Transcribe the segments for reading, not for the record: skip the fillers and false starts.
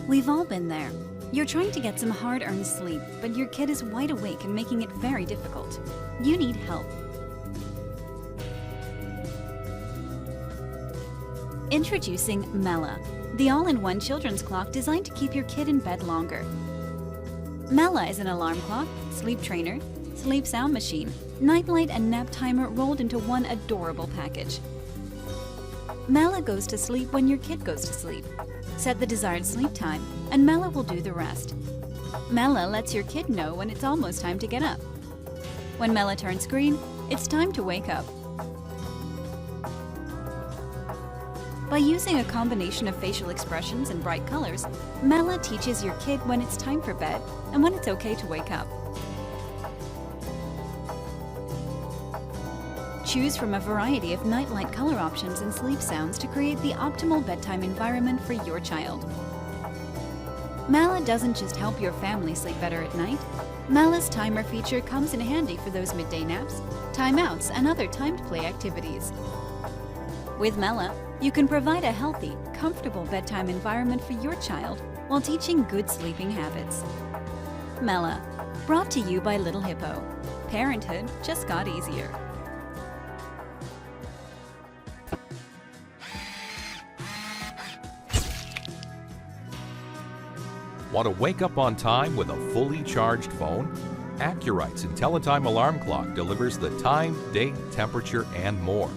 We've all been there. You're trying to get some hard-earned sleep, but your kid is wide awake and making it very difficult. You need help. Introducing Mela, the all-in-one children's clock designed to keep your kid in bed longer. Mela is an alarm clock, sleep trainer, sleep sound machine, nightlight, and nap timer rolled into one adorable package. Mela goes to sleep when your kid goes to sleep. Set the desired sleep time, and Mela will do the rest. Mela lets your kid know when it's almost time to get up. When Mela turns green, it's time to wake up. By using a combination of facial expressions and bright colors, Mela teaches your kid when it's time for bed and when it's okay to wake up. Choose from a variety of nightlight color options and sleep sounds to create the optimal bedtime environment for your child. Mela doesn't just help your family sleep better at night. Mela's timer feature comes in handy for those midday naps, timeouts, and other timed play activities. With Mela, you can provide a healthy, comfortable bedtime environment for your child while teaching good sleeping habits. Mela, brought to you by Little Hippo. Parenthood just got easier. Want to wake up on time with a fully charged phone? Accurite's IntelliTime alarm clock delivers the time, date, temperature, and more.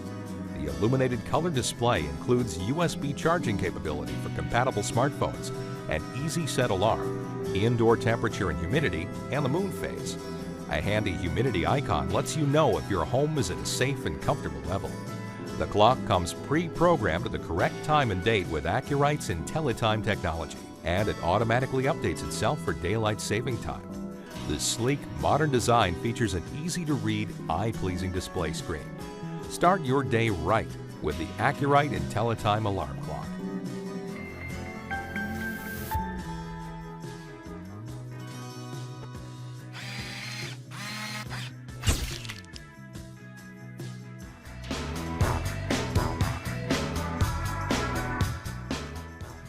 The illuminated color display includes USB charging capability for compatible smartphones, an easy set alarm, indoor temperature and humidity, and the moon phase. A handy humidity icon lets you know if your home is at a safe and comfortable level. The clock comes pre-programmed to the correct time and date with Accurite's IntelliTime technology, and it automatically updates itself for daylight saving time. The sleek, modern design features an easy-to-read, eye-pleasing display screen. Start your day right with the Accurite IntelliTime alarm clock.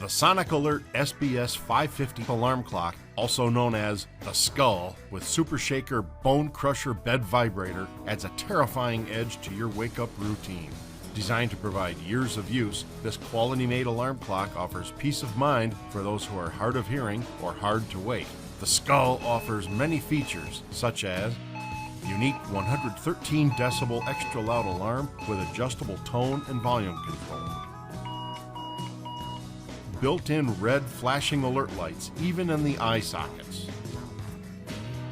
The Sonic Alert SBS 550 alarm clock, also known as the Skull, with Super Shaker Bone Crusher bed vibrator, adds a terrifying edge to your wake-up routine. Designed to provide years of use, this quality-made alarm clock offers peace of mind for those who are hard of hearing or hard to wake. The Skull offers many features, such as unique 113 decibel extra loud alarm with adjustable tone and volume control. Built-in red flashing alert lights, even in the eye sockets.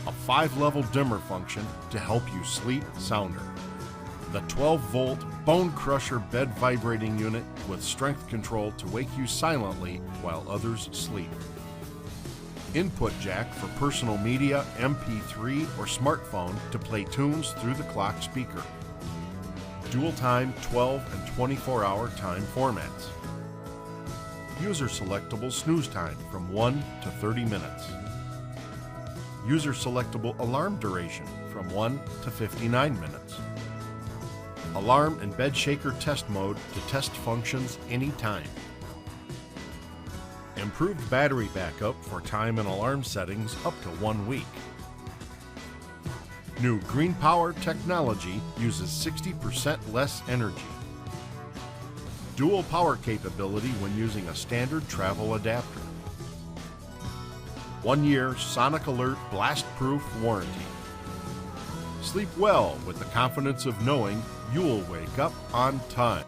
A 5-level dimmer function to help you sleep sounder. The 12-volt Bone Crusher bed vibrating unit with strength control to wake you silently while others sleep. Input jack for personal media, MP3, or smartphone to play tunes through the clock speaker. Dual time 12 and 24-hour time formats. User-selectable snooze time from 1 to 30 minutes. User-selectable alarm duration from 1 to 59 minutes. Alarm and bed shaker test mode to test functions anytime. Improved battery backup for time and alarm settings up to 1 week. New green power technology uses 60% less energy. Dual power capability when using a standard travel adapter. 1-year Sonic Alert blast-proof warranty. Sleep well with the confidence of knowing you'll wake up on time.